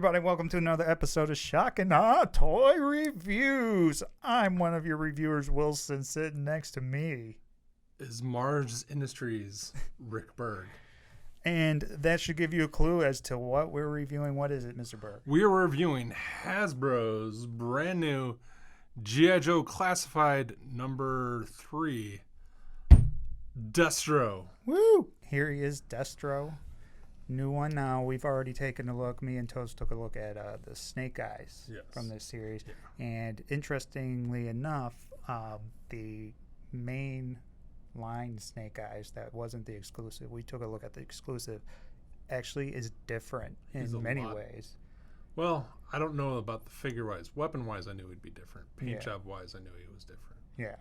everybody. Welcome to another episode of Shock and Awe Toy Reviews. I'm one of your reviewers, Wilson. Sitting next to me is Mars Industries, Rick Berg. And that should give you a clue as to what we're reviewing. What is it, Mr. Berg? We are reviewing Hasbro's brand new G.I. Joe Classified number 3, Destro. Woo! Here he is, Destro. New one now. We've already taken a look. Me and Toast took a look at the Snake Eyes from this series. Yeah. And interestingly enough, the main line Snake Eyes that wasn't the exclusive, we took a look at the exclusive, actually is different in many ways. Well, I don't know about the figure wise. Weapon wise, I knew it'd be different. Paint job wise, I knew he was different. Yeah,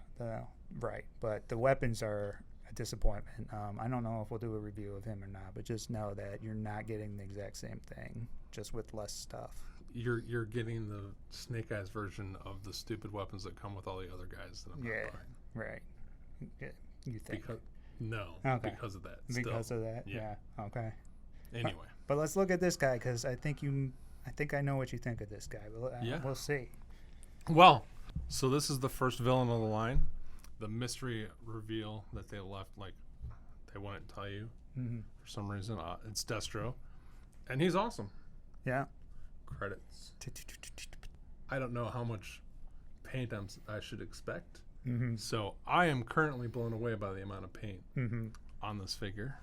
right. But the weapons are a disappointment. I don't know if we'll do a review of him or not, but just know that you're not getting the exact same thing, just with less stuff. You're getting the Snake Eyes version of the stupid weapons that come with all the other guys that I'm not buying. Right. Yeah, you think? Because of that. Because of that? Yeah. Okay. Anyway. But let's look at this guy, because I think I know what you think of this guy. We'll see. Well, so this is the first villain of the line. The mystery reveal that they left, like, they wouldn't tell you for some reason. It's Destro. And he's awesome. Yeah. Credits. I don't know how much paint I should expect. So I am currently blown away by the amount of paint on this figure.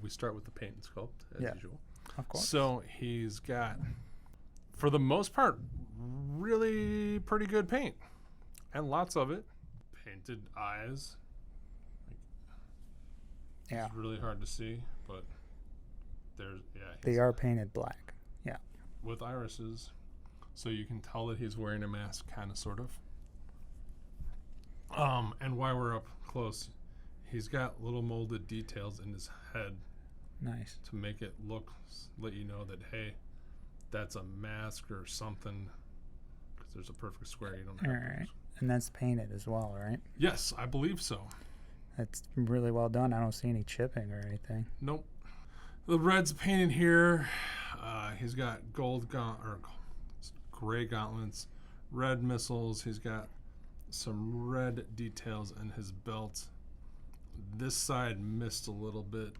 We start with the paint and sculpt, as usual. Of course. So he's got, for the most part, really pretty good paint. And lots of it. Painted eyes. It's really hard to see, but they are painted black. Yeah. With irises, so you can tell that he's wearing a mask, kind of, sort of. And while we're up close, he's got little molded details in his head. Nice. To make it let you know that, hey, that's a mask or something. Because there's a perfect square. You don't have. All right. And that's painted as well, right? Yes, I believe so. That's really well done. I don't see any chipping or anything. Nope. The red's painted here. He's got gray gauntlets, red missiles. He's got some red details in his belt. This side missed a little bit.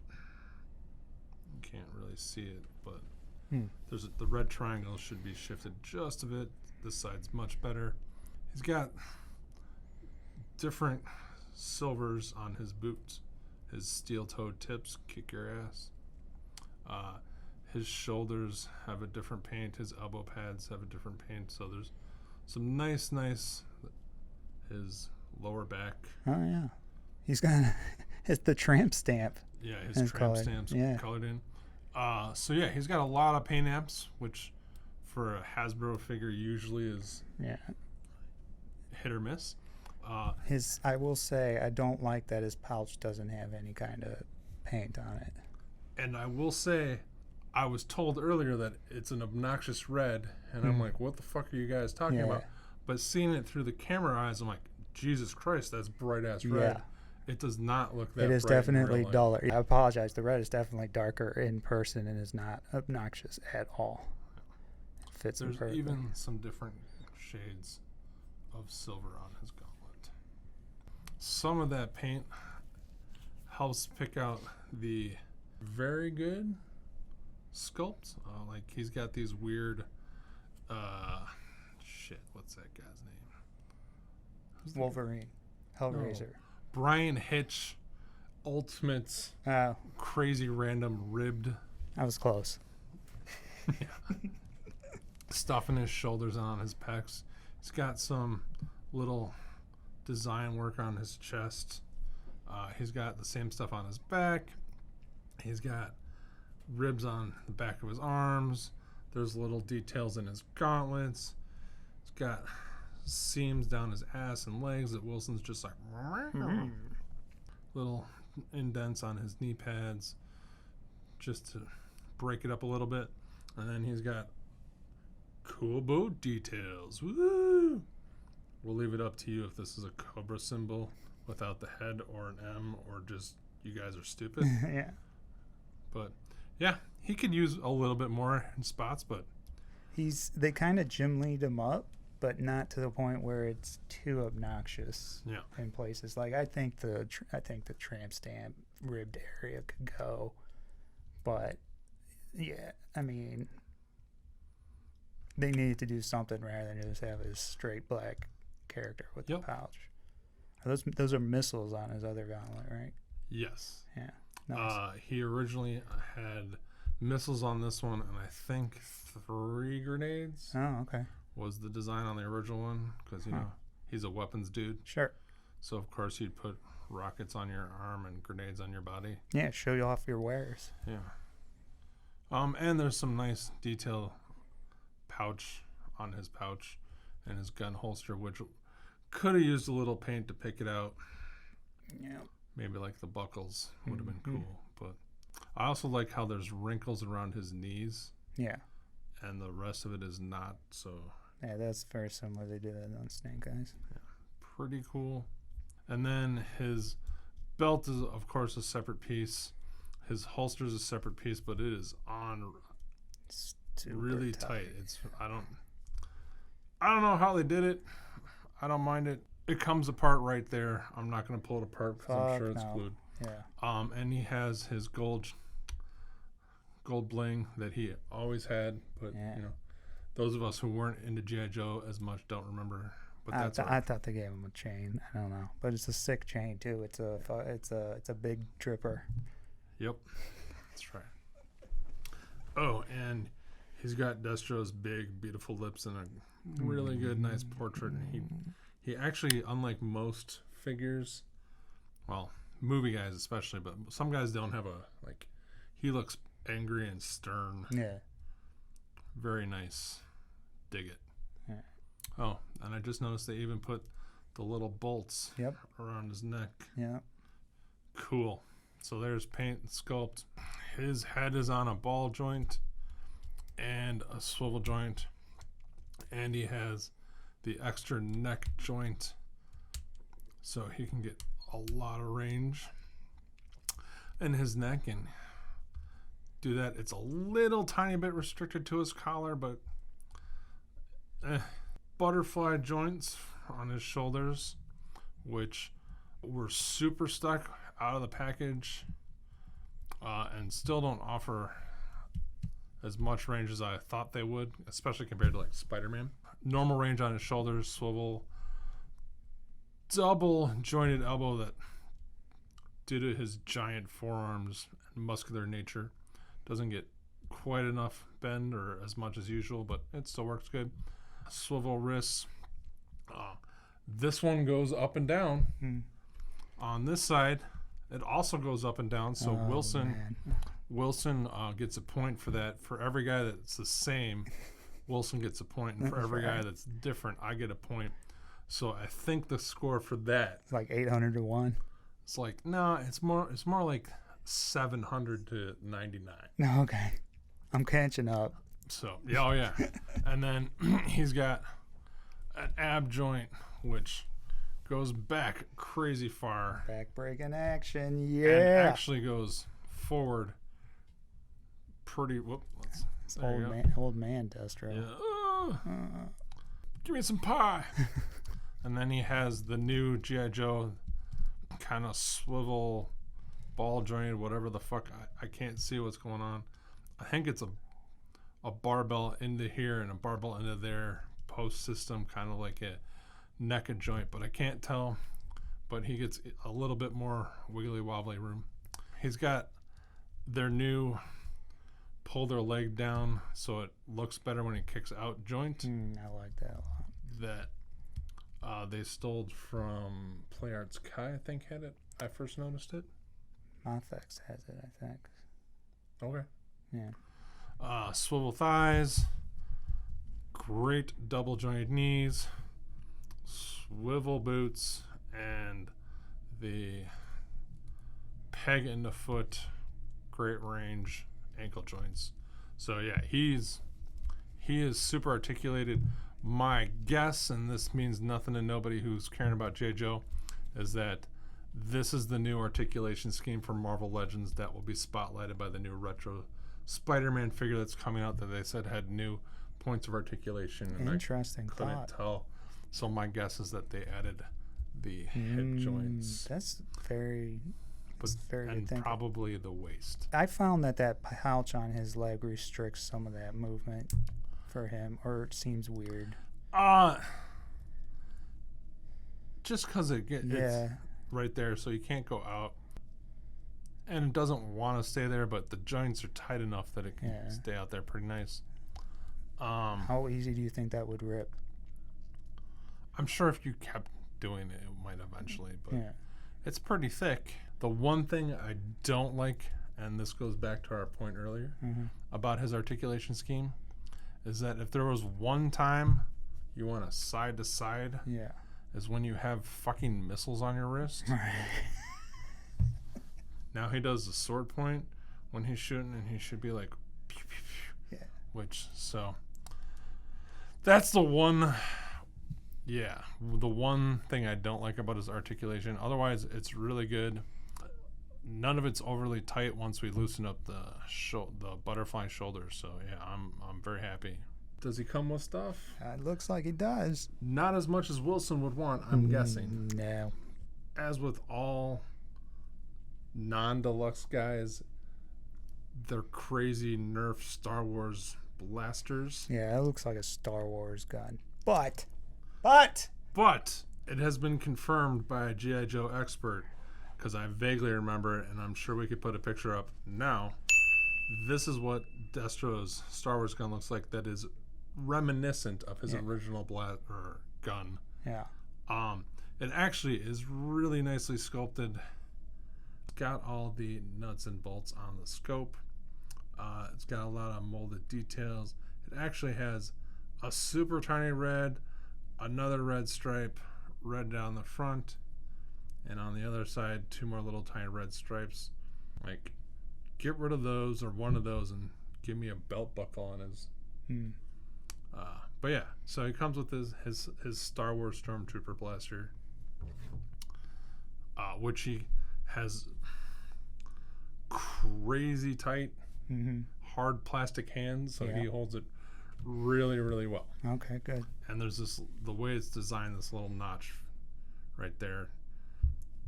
You can't really see it, but the red triangle should be shifted just a bit. This side's much better. He's got different silvers on his boots. His steel-toed tips kick your ass. His shoulders have a different paint. His elbow pads have a different paint. So there's some nice. His lower back. Oh yeah, he's got the tramp stamp. Yeah, his tramp stamp's colored in. So yeah, he's got a lot of paint apps, which for a Hasbro figure usually is hit or miss. I will say, I don't like that his pouch doesn't have any kind of paint on it. And I will say, I was told earlier that it's an obnoxious red, and I'm like, what the fuck are you guys talking about? But seeing it through the camera eyes, I'm like, Jesus Christ, that's bright-ass red. It does not look that bright. It is definitely duller. I apologize. The red is definitely darker in person and is not obnoxious at all. It fits There's perfectly. Even some different shades of silver on his gauntlet. Some of that paint helps pick out the very good sculpt. Like he's got these weird what's that guy's name? Wolverine. Hellraiser. No. Brian Hitch, ultimate crazy random ribbed. I was close. Stuff in his shoulders and on his pecs. He's got some little design work on his chest. He's got the same stuff on his back. He's got ribs on the back of his arms. There's little details in his gauntlets. He's got seams down his ass and legs that Wilson's just like little indents on his knee pads just to break it up a little bit. And then he's got cool boat details. Woo! We'll leave it up to you if this is a Cobra symbol without the head or an M or just you guys are stupid. Yeah. But yeah, he could use a little bit more in spots, but They kind of Jim Lee'd him up, but not to the point where it's too obnoxious. Yeah. In places like I think the tramp stamp ribbed area could go, but yeah, I mean, they needed to do something rather than just have his straight black character with the pouch. Those are missiles on his other gauntlet, right? Yes. Yeah. Nice. He originally had missiles on this one, and I think 3 grenades. Oh, okay. Was the design on the original one, because you know he's a weapons dude. Sure. So of course you'd put rockets on your arm and grenades on your body. Yeah, show you off your wares. Yeah. And there's some nice detail pouch on his pouch and his gun holster, which could have used a little paint to pick it out. Yeah. Maybe like the buckles would have been cool, but I also like how there's wrinkles around his knees. Yeah. And the rest of it is not, so. Yeah, that's very similar. They do that on Snake Eyes. Yeah, pretty cool. And then his belt is, of course, a separate piece. His holster is a separate piece, but it is on really tight. I don't know how they did it. I don't mind it. It comes apart right there. I'm not going to pull it apart because I'm sure it's glued. Yeah. And he has his gold bling that he always had, but you know, those of us who weren't into G.I. Joe as much don't remember. But I thought they gave him a chain. I don't know, but it's a sick chain too. It's a big tripper. Yep, that's right. Oh, and he's got Destro's big, beautiful lips and a really good, nice portrait. And he actually, unlike most figures, well, movie guys especially, but some guys don't have he looks angry and stern. Yeah. Very nice. Dig it. Yeah. Oh, and I just noticed they even put the little bolts around his neck. Yeah. Cool. So there's paint and sculpt. His head is on a ball joint and a swivel joint. And he has the extra neck joint so he can get a lot of range in his neck and do that. It's a little tiny bit restricted to his collar, but butterfly joints on his shoulders, which were super stuck out of the package and still don't offer as much range as I thought they would, especially compared to like Spider-Man. Normal range on his shoulders, swivel, double jointed elbow that, due to his giant forearms and muscular nature, doesn't get quite enough bend or as much as usual, but it still works good. Swivel wrists. This one goes up and down. On this side, it also goes up and down. So Wilson gets a point for that. For every guy that's the same, Wilson gets a point, and for every guy that's different, I get a point. So I think the score for that, it's like 800 to 1. It's like it's more like 700 to 99. No, okay, I'm catching up. So yeah. And then he's got an ab joint which goes back crazy far. Back breaking action, yeah. And actually goes forward pretty. Old man Destro. Yeah. Give me some pie. And then he has the new G.I. Joe kind of swivel, ball jointed, whatever the fuck. I can't see what's going on. I think it's a barbell into here and a barbell into there post system, kind of like a neck and joint, but I can't tell. But he gets a little bit more wiggly wobbly room. He's got their new pull their leg down so it looks better when it kicks out joint. I like that a lot. That they stole from Play Arts Kai, I think, had it. I first noticed it. Mofex has it, I think. Okay. Yeah. Swivel thighs, great double jointed knees, swivel boots, and the peg in the foot, great range, ankle joints. So yeah, he is super articulated. My guess, and this means nothing to nobody who's caring about J. Joe, is that this is the new articulation scheme for Marvel Legends that will be spotlighted by the new retro Spider-Man figure that's coming out that they said had new points of articulation, and Interesting I couldn't tell. So my guess is that they added the hip joints. That's very, very and good probably the waist. I found that pouch on his leg restricts some of that movement for him, or it seems weird. Just because it's right there, so you can't go out. And it doesn't want to stay there, but the joints are tight enough that it can stay out there pretty nice. How easy do you think that would rip? I'm sure if you kept doing it, it might eventually, but it's pretty thick. The one thing I don't like, and this goes back to our point earlier about his articulation scheme, is that if there was one time you want a side to side, is when you have fucking missiles on your wrist. Now he does the sword point when he's shooting, and he should be like, pew, pew, pew. Which, so that's the one. The one thing I don't like about his articulation. Otherwise, it's really good. None of it's overly tight once we loosen up the butterfly shoulders. So yeah, I'm very happy. Does he come with stuff? It looks like he does. Not as much as Wilson would want, I'm guessing. No. As with all non-deluxe guys, they're crazy Nerf Star Wars blasters. Yeah, it looks like a Star Wars gun. But it has been confirmed by a G.I. Joe expert, because I vaguely remember it, and I'm sure we could put a picture up now. This is what Destro's Star Wars gun looks like. That is reminiscent of his original gun. Yeah. It actually is really nicely sculpted. Got all the nuts and bolts on the scope. It's got a lot of molded details. It actually has a super tiny red, another red stripe, red down the front, and on the other side, 2 more little tiny red stripes. Like, get rid of those or one of those and give me a belt buckle on his. But yeah, so he comes with his Star Wars Stormtrooper blaster, which he has crazy tight, hard plastic hands, so he holds it really, really well. Okay, good. And there's the way it's designed, this little notch right there.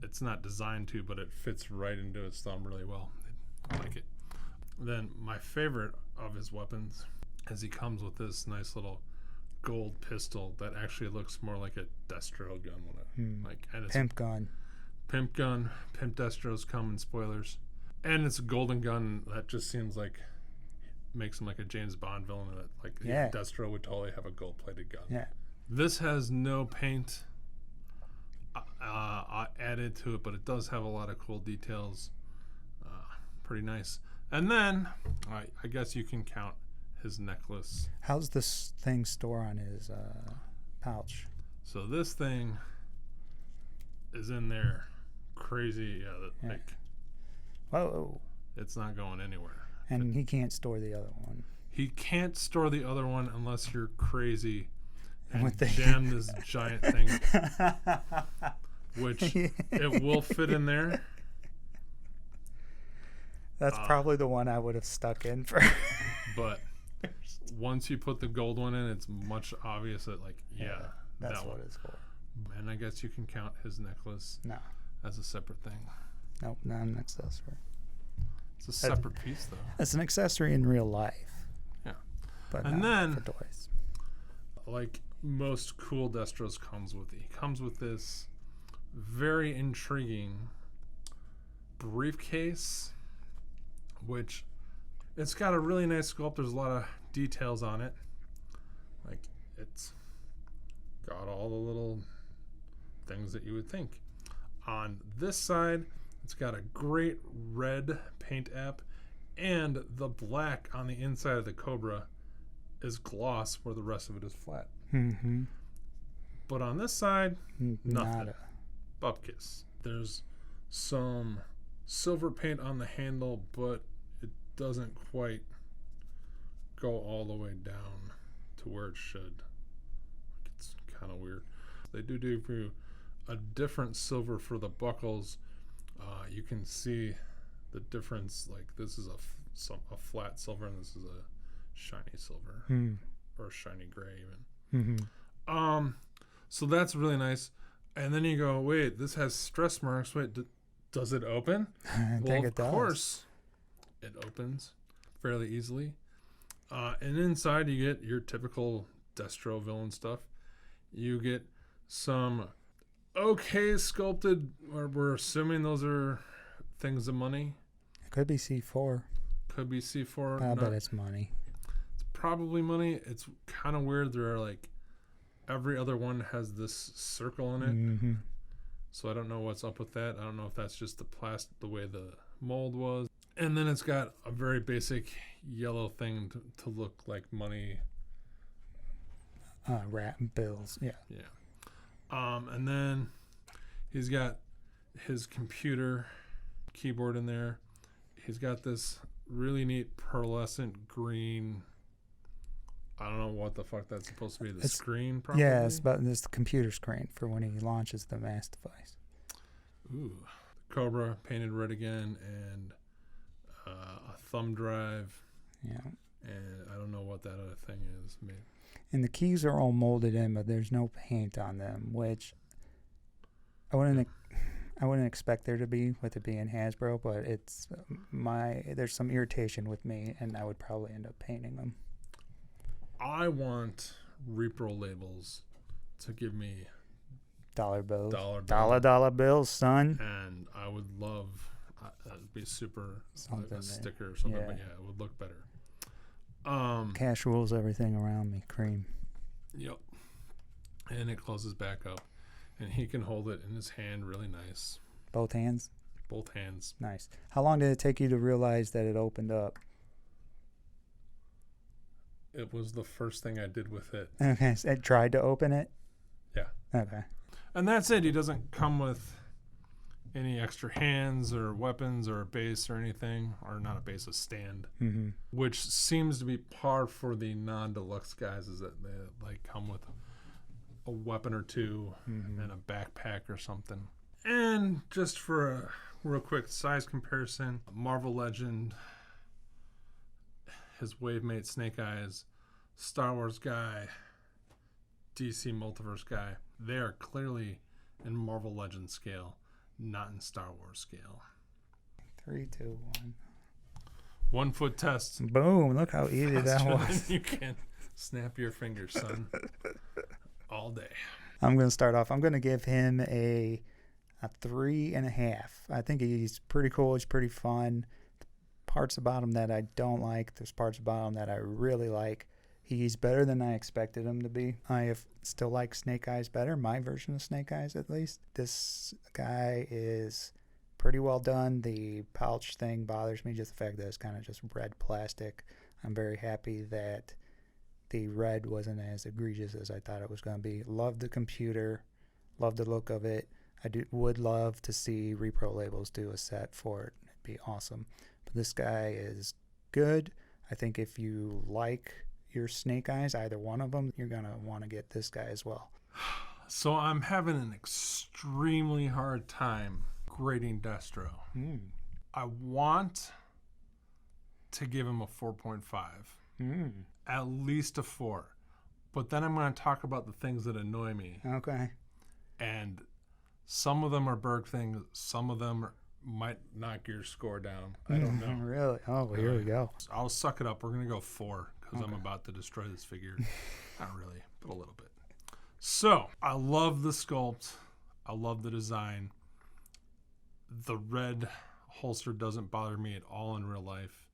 It's not designed to, but it fits right into his thumb really well. I like it. Then my favorite of his weapons is he comes with this nice little gold pistol that actually looks more like a Destro gun. And it's Pimp gun. Pimp Destros come in spoilers. And it's a golden gun that just seems like makes him like a James Bond villain. That Destro would totally have a gold-plated gun. Yeah. This has no paint added to it, but it does have a lot of cool details. Pretty nice. And then I guess you can count his necklace. How's this thing store on his pouch? So this thing is in there. Crazy. Whoa. It's not going anywhere. And he can't store the other one. He can't store the other one unless you're crazy and jam this giant thing, which it will fit in there. That's probably the one I would have stuck in for. But once you put the gold one in, it's much obvious that that's what it's for. And I guess you can count his necklace as a separate thing. Nope, not an accessory. It's a separate piece, though. It's an accessory in real life. Yeah. But and not then, for toys. Like most cool Destros he comes with this very intriguing briefcase, which it's got a really nice sculpt. There's a lot of details on it. Like, it's got all the little things that you would think. On this side, it's got a great red paint app, and the black on the inside of the Cobra is gloss where the rest of it is flat. Mm-hmm. But on this side, nothing. Nada. Bupkis. There's some silver paint on the handle, but it doesn't quite go all the way down to where it should. It's kind of weird. They do for you a different silver for the buckles. You can see the difference. Like, this is a flat silver and this is a shiny silver or shiny gray even. So that's really nice. And then you go, wait, this has stress marks. Wait, does it open? Well, of course, it opens fairly easily. And inside you get your typical Destro villain stuff. You get some sculpted, or we're assuming those are things of money. It could be C4. Could be C4. I bet it's money. It's probably money. It's kind of weird. There are like every other one has this circle in it. So I don't know what's up with that. I don't know if that's just the way the mold was. And then it's got a very basic yellow thing to look like money. Rat bills. Yeah. And then he's got his computer keyboard in there. He's got this really neat pearlescent green. I don't know what the fuck that's supposed to be. The screen, probably? Yeah, it's about this computer screen for when he launches the mass device. Ooh. Cobra painted red again, and a thumb drive. Yeah. And I don't know what that other thing is. Maybe. And the keys are all molded in, but there's no paint on them, which I wouldn't expect there to be with it being Hasbro, but it's there's some irritation with me, and I would probably end up painting them. I want repro labels to give me dollar bills. Dollar bills, son. And I would love it'd be super something like a sticker or something, but yeah, it would look better. Cash rules everything around me. Cream. Yep. And it closes back up, and he can hold it in his hand really nice. Both hands? Both hands. Nice. How long did it take you to realize that it opened up? It was the first thing I did with it. Okay, so it tried to open it? Yeah. Okay. And that's it. He doesn't come with any extra hands or weapons or a base or anything, or not a base, a stand, which seems to be par for the non-deluxe guys, is that they like come with a weapon or two and a backpack or something. And just for a real quick size comparison, Marvel Legend, his Wavemate Snake Eyes, Star Wars guy, DC Multiverse guy, they are clearly in Marvel Legend scale, not in Star Wars scale. 3, 2, 1. 1 foot test. Boom! Look how easy that was. You can snap your fingers, son. All day. I'm going to start off. I'm going to give him a 3.5. I think he's pretty cool. He's pretty fun. Parts about him that I don't like. There's parts about him that I really like. He's better than I expected him to be. I still like Snake Eyes better, my version of Snake Eyes at least. This guy is pretty well done. The pouch thing bothers me, just the fact that it's kind of just red plastic. I'm very happy that the red wasn't as egregious as I thought it was going to be. Love the computer. Love the look of it. Would love to see repro labels do a set for it. It'd be awesome. But this guy is good. I think if you like your Snake Eyes, either one of them, you're going to want to get this guy as well. So I'm having an extremely hard time grading Destro. I want to give him a 4.5. At least a 4. But then I'm going to talk about the things that annoy me. Okay. And some of them are Berg things. Some of them might knock your score down. I don't know. Really? Oh, well, here we go. I'll suck it up. We're going to go 4 because I'm about to destroy this figure. Not really, but a little bit. So, I love the sculpt. I love the design. The red holster doesn't bother me at all in real life.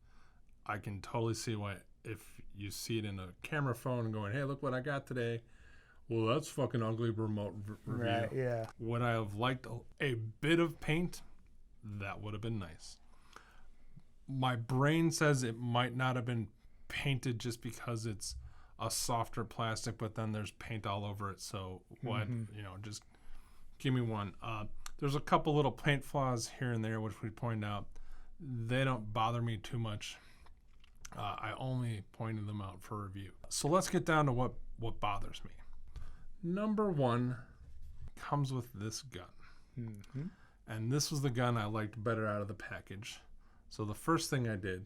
I can totally see why, if you see it in a camera phone and going, hey, look what I got today. Well, that's fucking ugly remote review. Right, yeah. Would I have liked a bit of paint? That would have been nice. My brain says it might not have been painted just because it's a softer plastic, but then there's paint all over it. So what, just give me one. There's a couple little paint flaws here and there, which we point out. They don't bother me too much. I only pointed them out for review. So let's get down to what bothers me. Number 1 comes with this gun. And this was the gun I liked better out of the package. So the first thing I did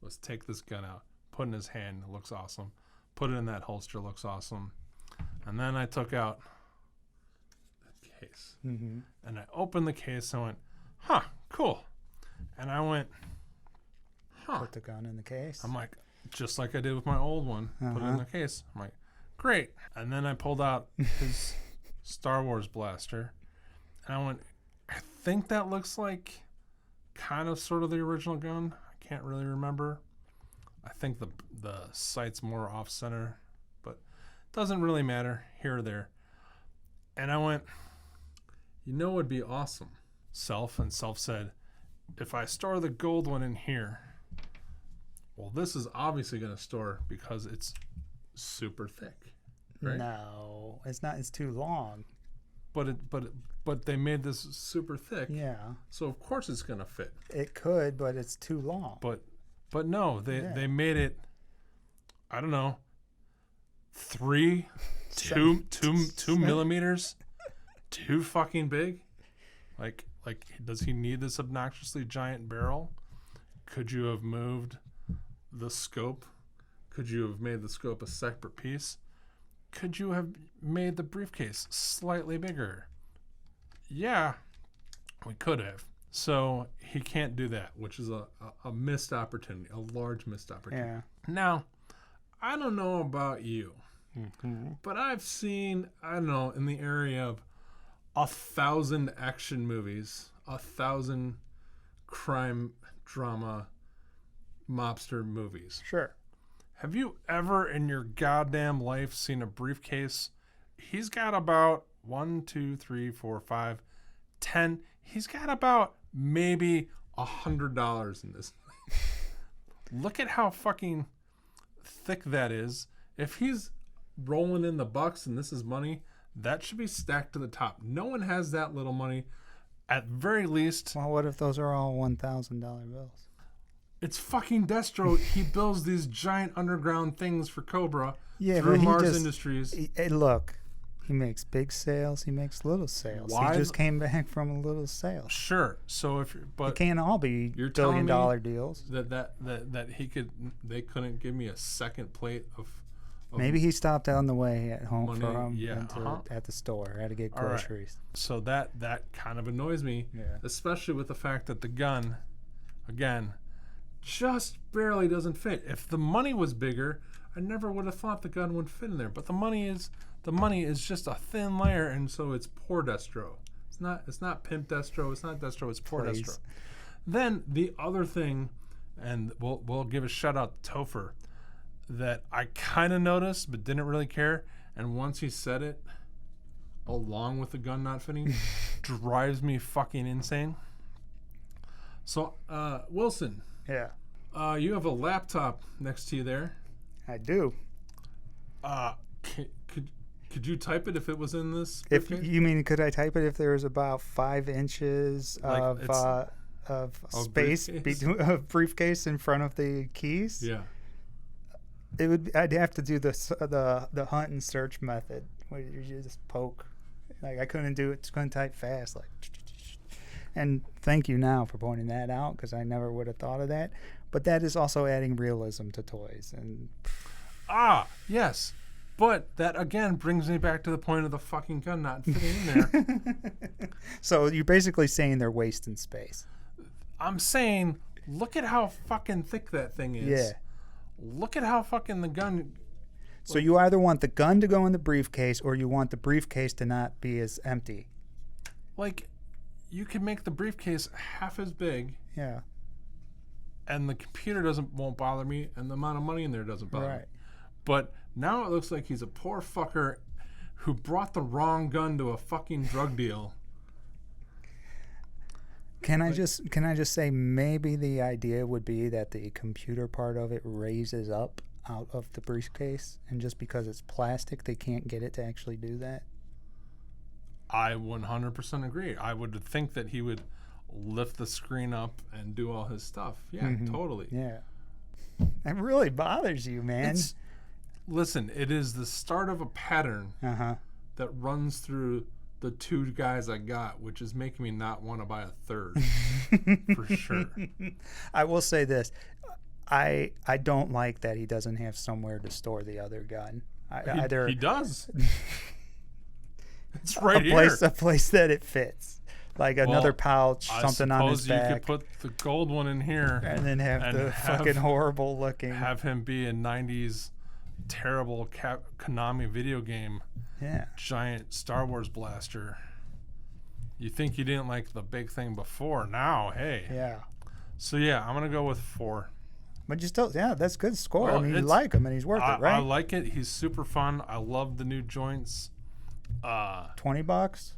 was take this gun out, put it in his hand. It looks awesome. Put it in that holster. Looks awesome. And then I took out the case. Mm-hmm. And I opened the case and I went, huh, cool. And I went, huh. Put the gun in the case. I'm like, just like I did with my old one. Put it in the case. I'm like, great. And then I pulled out his Star Wars blaster. And I went, I think that looks like kind of sort of the original gun. I can't really remember. I think the sight's more off center, but it doesn't really matter here or there. And I went, you know what would be awesome? Self said, if I store the gold one in here, well, this is obviously going to store because it's super thick. Right? No, it's not. It's too long. But they made this super thick. Yeah. So of course it's going to fit. It could, but it's too long. But no, they made it, I don't know, 2 millimeters, too fucking big. Like, does he need this obnoxiously giant barrel? Could you have moved the scope? Could you have made the scope a separate piece? Could you have made the briefcase slightly bigger? Yeah, we could have. So he can't do that, which is a missed opportunity, a large missed opportunity. Yeah. Now, I don't know about you, but I've seen, I don't know, in the area of 1,000 action movies, 1,000 crime drama mobster movies. Sure. Have you ever in your goddamn life seen a briefcase? He's got about 1, 2, 3, 4, 5, 10. He's got about maybe $100 in this. Look at how fucking thick that is. If he's rolling in the bucks and this is money, that should be stacked to the top. No one has that little money. At very least. Well, what if those are all $1,000 bills? It's fucking Destro. He builds these giant underground things for Cobra but through Mars just, Industries. Hey, look, he makes big sales. He makes little sales. Why He just came back from a little sale. Sure. So if you're, but it can't all be you're billion-dollar deals. That they couldn't give me a second plate of maybe he stopped on the way at home money. from Yeah, at the store. Had to get groceries. Right. So that kind of annoys me, especially with the fact that the gun, again, just barely doesn't fit. If the money was bigger, I never would have thought the gun would fit in there. But the money is just a thin layer, and so it's poor Destro. It's not pimp Destro. It's not Destro. It's poor Destro. Then the other thing, and we'll give a shout out to Topher, that I kind of noticed but didn't really care, and once he said it, along with the gun not fitting, drives me fucking insane. So Wilson. Yeah. You have a laptop next to you there. I do. Could you type it if it was in this? If you mean, could I type it if there was about 5 inches of space between a briefcase in front of the keys? Yeah. It would. I'd have to do the hunt and search method where you just poke. Like I couldn't do it. Couldn't type fast. Like. And thank you now for pointing that out because I never would have thought of that. But that is also adding realism to toys. And yes. But that, again, brings me back to the point of the fucking gun not fitting in there. So you're basically saying they're wasting space. I'm saying, look at how fucking thick that thing is. Yeah. Look at how fucking the gun... So you either want the gun to go in the briefcase or you want the briefcase to not be as empty. Like... You can make the briefcase half as big. Yeah. And the computer won't bother me, and the amount of money in there doesn't bother me. But now it looks like he's a poor fucker who brought the wrong gun to a fucking drug deal. Can I just say maybe the idea would be that the computer part of it raises up out of the briefcase, and just because it's plastic, they can't get it to actually do that? I 100% agree. I would think that he would lift the screen up and do all his stuff. Yeah, totally. Yeah. That really bothers you, man. Listen, it is the start of a pattern that runs through the 2 guys I got, which is making me not want to buy a third, for sure. I will say this. I don't like that he doesn't have somewhere to store the other gun. He does. It's right a place that it fits, like another pouch, something on his back. You could put the gold one in here, and then have the fucking horrible looking. Have him be a '90s terrible Konami video game. Yeah. Giant Star Wars blaster. You think you didn't like the big thing before? Now, hey. Yeah. So yeah, I'm gonna go with 4. But you still, yeah, that's good score. Well, I mean, you like him and he's worth it, right? I like it. He's super fun. I love the new joints. $20?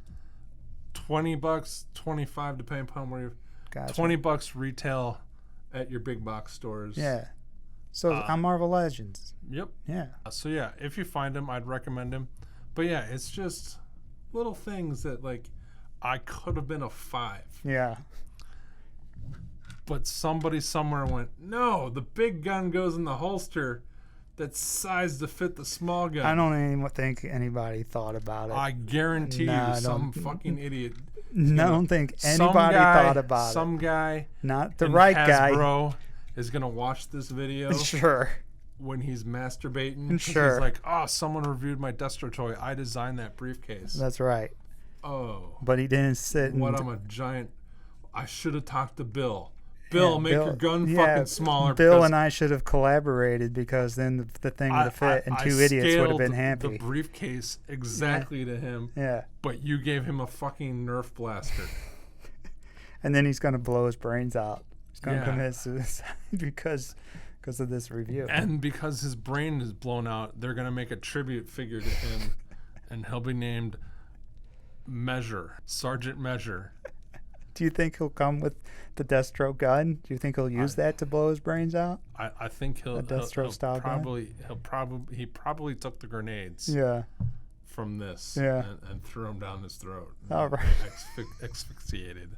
$20, 25 depending upon where you're. Gotcha. $20 retail at your big box stores. Yeah. So on Marvel Legends. Yep. Yeah. So yeah, if you find him, I'd recommend him. But yeah, it's just little things that like I could have been a 5. Yeah. But somebody somewhere went, no, the big gun goes in the holster that's sized to fit the small gun. I don't even think anybody thought about it. I guarantee you some fucking idiot. I don't think anybody thought about it. Some guy, not the right guy, Hasbro, is going to watch this video. Sure. When he's masturbating. Sure. He's like, oh, someone reviewed my Destro toy. I designed that briefcase. That's right. Oh. But he didn't sit and... I'm a giant... I should have talked to Bill. Bill, make your gun fucking smaller. Bill and I should have collaborated because then the thing would have fit and two idiots would have been happy. The briefcase exactly to him. Yeah. But you gave him a fucking Nerf blaster. And then he's going to blow his brains out. He's going to commit suicide because of this review. And because his brain is blown out, they're going to make a tribute figure to him, and he'll be named Sergeant Measure. Do you think he'll come with the Destro gun? Do you think he'll use that to blow his brains out? I think he probably took the grenades from this and threw them down his throat. All right. Asphyxiated.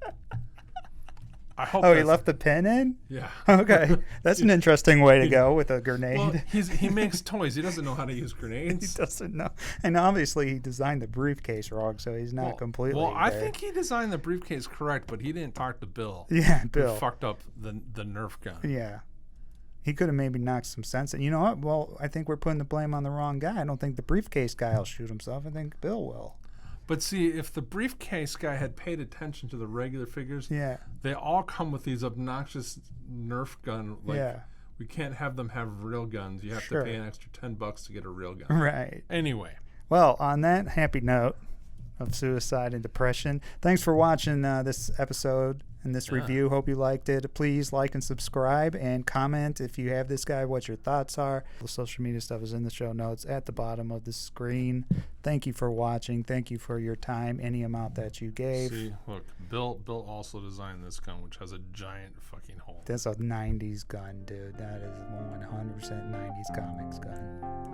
I hope he left the pin in? Yeah. Okay. That's an interesting way to go with a grenade. Well, he makes toys. He doesn't know how to use grenades. He doesn't know. And obviously he designed the briefcase wrong, so he's not completely Well, I think he designed the briefcase correct, but he didn't talk to Bill. Yeah, Bill. Who fucked up the Nerf gun. Yeah. He could have maybe knocked some sense. And you know what? Well, I think we're putting the blame on the wrong guy. I don't think the briefcase guy will shoot himself. I think Bill will. But see, if the briefcase guy had paid attention to the regular figures, they all come with these obnoxious Nerf gun. We can't have them have real guns. You have to pay an extra $10 to get a real gun. Right. Anyway. Well, on that happy note of suicide and depression, thanks for watching this episode and this review. Hope you liked it. Please like and subscribe and comment if you have this guy, what your thoughts are. The social media stuff is in the show notes at the bottom of the screen. Thank you for watching. Thank you for your time, any amount that you gave. See, look, Bill also designed this gun, which has a giant fucking hole. That's a 90s gun, dude. That is 100% 90s comics gun.